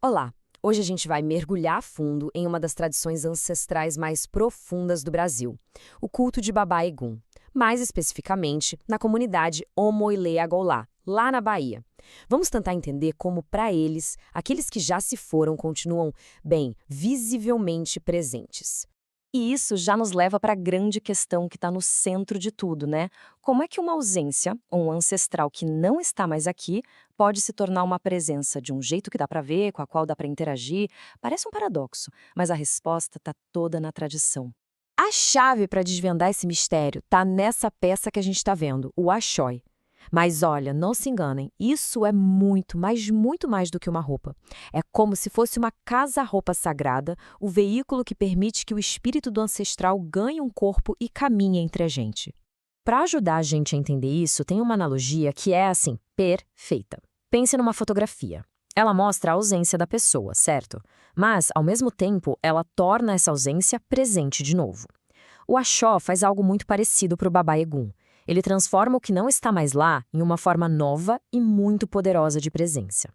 Olá! Hoje a gente vai mergulhar a fundo em uma das tradições ancestrais mais profundas do Brasil, o culto de Babá Egum, mais especificamente na comunidade Omoilê-Agolá, lá na Bahia. Vamos tentar entender como, para eles, aqueles que já se foram continuam, bem, visivelmente presentes. E isso já nos leva para a grande questão que está no centro de tudo, né? Como é que uma ausência, ou um ancestral que não está mais aqui, pode se tornar uma presença de um jeito que dá para ver, com a qual dá para interagir? Parece um paradoxo, mas a resposta está toda na tradição. A chave para desvendar esse mistério está nessa peça que a gente está vendo, o Axói. Mas olha, não se enganem, isso é muito, mas muito mais do que uma roupa. É como se fosse uma casa-roupa sagrada, o veículo que permite que o espírito do ancestral ganhe um corpo e caminhe entre a gente. Para ajudar a gente a entender isso, tem uma analogia que é, assim, perfeita. Pense numa fotografia. Ela mostra a ausência da pessoa, certo? Mas, ao mesmo tempo, ela torna essa ausência presente de novo. O Axó faz algo muito parecido para o Babá Egum. Ele transforma o que não está mais lá em uma forma nova e muito poderosa de presença.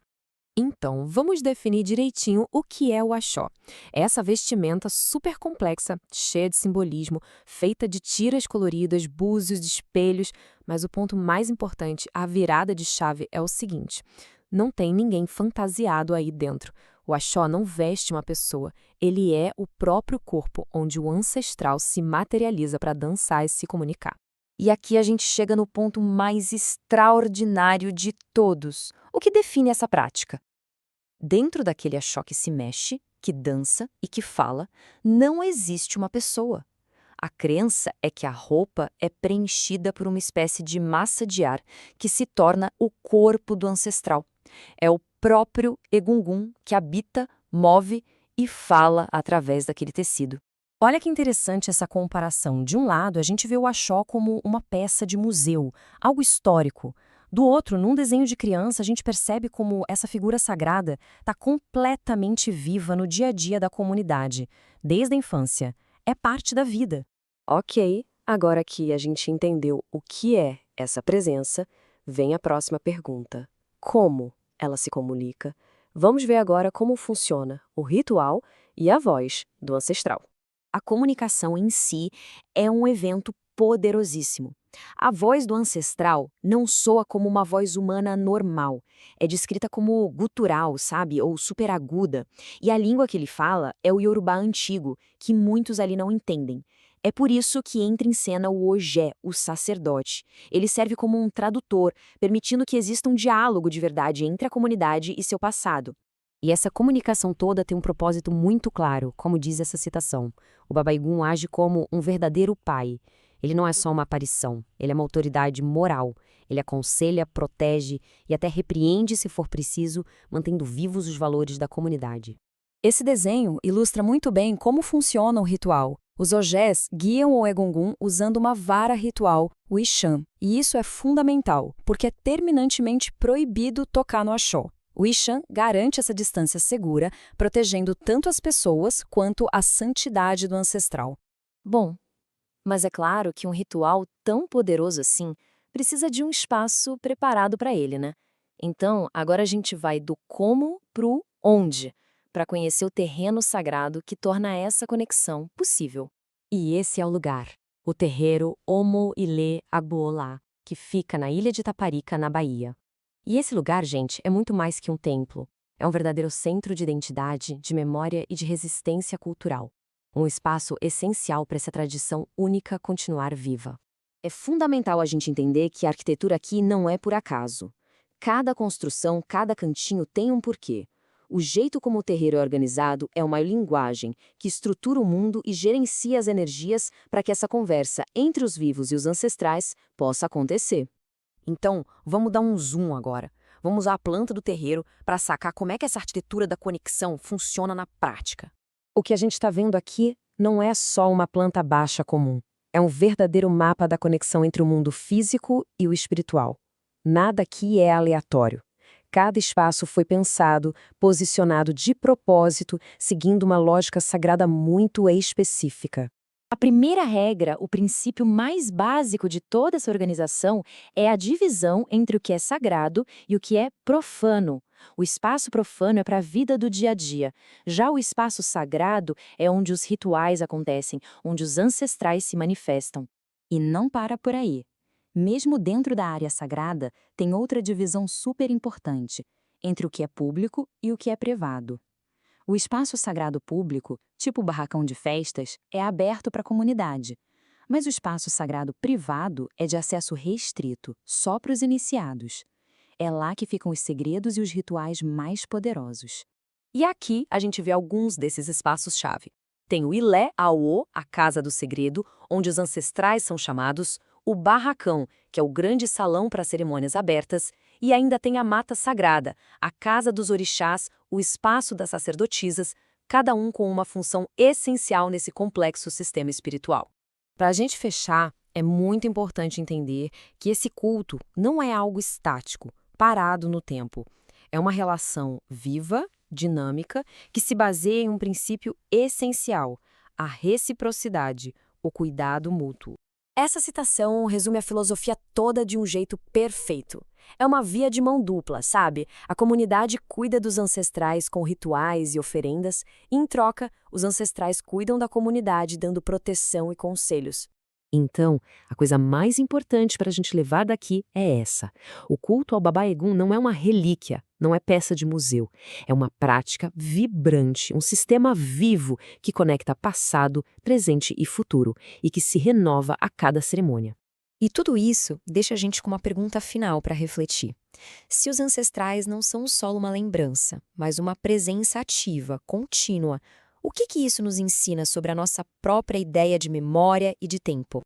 Então, vamos definir direitinho o que é o Axó. É essa vestimenta super complexa, cheia de simbolismo, feita de tiras coloridas, búzios, espelhos, mas o ponto mais importante, a virada de chave, é o seguinte: não tem ninguém fantasiado aí dentro. O Axó não veste uma pessoa, ele é o próprio corpo onde o ancestral se materializa para dançar e se comunicar. E aqui a gente chega no ponto mais extraordinário de todos. O que define essa prática? Dentro daquele axó que se mexe, que dança e que fala, não existe uma pessoa. A crença é que a roupa é preenchida por uma espécie de massa de ar que se torna o corpo do ancestral. É o próprio Egungun que habita, move e fala através daquele tecido. Olha que interessante essa comparação. De um lado, a gente vê o Axó como uma peça de museu, algo histórico. Do outro, num desenho de criança, a gente percebe como essa figura sagrada está completamente viva no dia a dia da comunidade, desde a infância. É parte da vida. Ok, agora que a gente entendeu o que é essa presença, vem a próxima pergunta. Como ela se comunica? Vamos ver agora como funciona o ritual e a voz do ancestral. A comunicação em si é um evento poderosíssimo. A voz do ancestral não soa como uma voz humana normal. É descrita como gutural, sabe? Ou superaguda. E a língua que ele fala é o Yorubá antigo, que muitos ali não entendem. É por isso que entra em cena o Ogé, o sacerdote. Ele serve como um tradutor, permitindo que exista um diálogo de verdade entre a comunidade e seu passado. E essa comunicação toda tem um propósito muito claro, como diz essa citação. O Baba Yaga age como um verdadeiro pai. Ele não é só uma aparição, ele é uma autoridade moral. Ele aconselha, protege e até repreende se for preciso, mantendo vivos os valores da comunidade. Esse desenho ilustra muito bem como funciona o ritual. Os ogés guiam o Egungun usando uma vara ritual, o Ixan. E isso é fundamental, porque é terminantemente proibido tocar no axó. O Ixan garante essa distância segura, protegendo tanto as pessoas quanto a santidade do ancestral. Bom, mas é claro que um ritual tão poderoso assim precisa de um espaço preparado para ele, né? Então, agora a gente vai do como pro onde, para conhecer o terreno sagrado que torna essa conexão possível. E esse é o lugar, o terreiro Omoilê-Agbolá, que fica na ilha de Taparica, na Bahia. E esse lugar, gente, é muito mais que um templo. É um verdadeiro centro de identidade, de memória e de resistência cultural. Um espaço essencial para essa tradição única continuar viva. É fundamental a gente entender que a arquitetura aqui não é por acaso. Cada construção, cada cantinho tem um porquê. O jeito como o terreiro é organizado é uma linguagem que estrutura o mundo e gerencia as energias para que essa conversa entre os vivos e os ancestrais possa acontecer. Então, vamos dar um zoom agora. Vamos usar a planta do terreiro para sacar como é que essa arquitetura da conexão funciona na prática. O que a gente está vendo aqui não é só uma planta baixa comum. É um verdadeiro mapa da conexão entre o mundo físico e o espiritual. Nada aqui é aleatório. Cada espaço foi pensado, posicionado de propósito, seguindo uma lógica sagrada muito específica. A primeira regra, o princípio mais básico de toda essa organização, é a divisão entre o que é sagrado e o que é profano. O espaço profano é para a vida do dia a dia. Já o espaço sagrado é onde os rituais acontecem, onde os ancestrais se manifestam. E não para por aí. Mesmo dentro da área sagrada, tem outra divisão super importante, entre o que é público e o que é privado. O espaço sagrado público, tipo o barracão de festas, é aberto para a comunidade. Mas o espaço sagrado privado é de acesso restrito, só para os iniciados. É lá que ficam os segredos e os rituais mais poderosos. E aqui a gente vê alguns desses espaços-chave. Tem o Ilé Aô, a Casa do Segredo, onde os ancestrais são chamados, o Barracão, que é o grande salão para cerimônias abertas, e ainda tem a Mata Sagrada, a Casa dos Orixás, o espaço das sacerdotisas, cada um com uma função essencial nesse complexo sistema espiritual. Para a gente fechar, é muito importante entender que esse culto não é algo estático, parado no tempo. É uma relação viva, dinâmica, que se baseia em um princípio essencial: a reciprocidade, o cuidado mútuo. Essa citação resume a filosofia toda de um jeito perfeito. É uma via de mão dupla, sabe? A comunidade cuida dos ancestrais com rituais e oferendas, e, em troca, os ancestrais cuidam da comunidade, dando proteção e conselhos. Então, a coisa mais importante para a gente levar daqui é essa. O culto ao Baba Egum não é uma relíquia, não é peça de museu. É uma prática vibrante, um sistema vivo que conecta passado, presente e futuro, e que se renova a cada cerimônia. E tudo isso deixa a gente com uma pergunta final para refletir. Se os ancestrais não são só uma lembrança, mas uma presença ativa, contínua, o que isso nos ensina sobre a nossa própria ideia de memória e de tempo?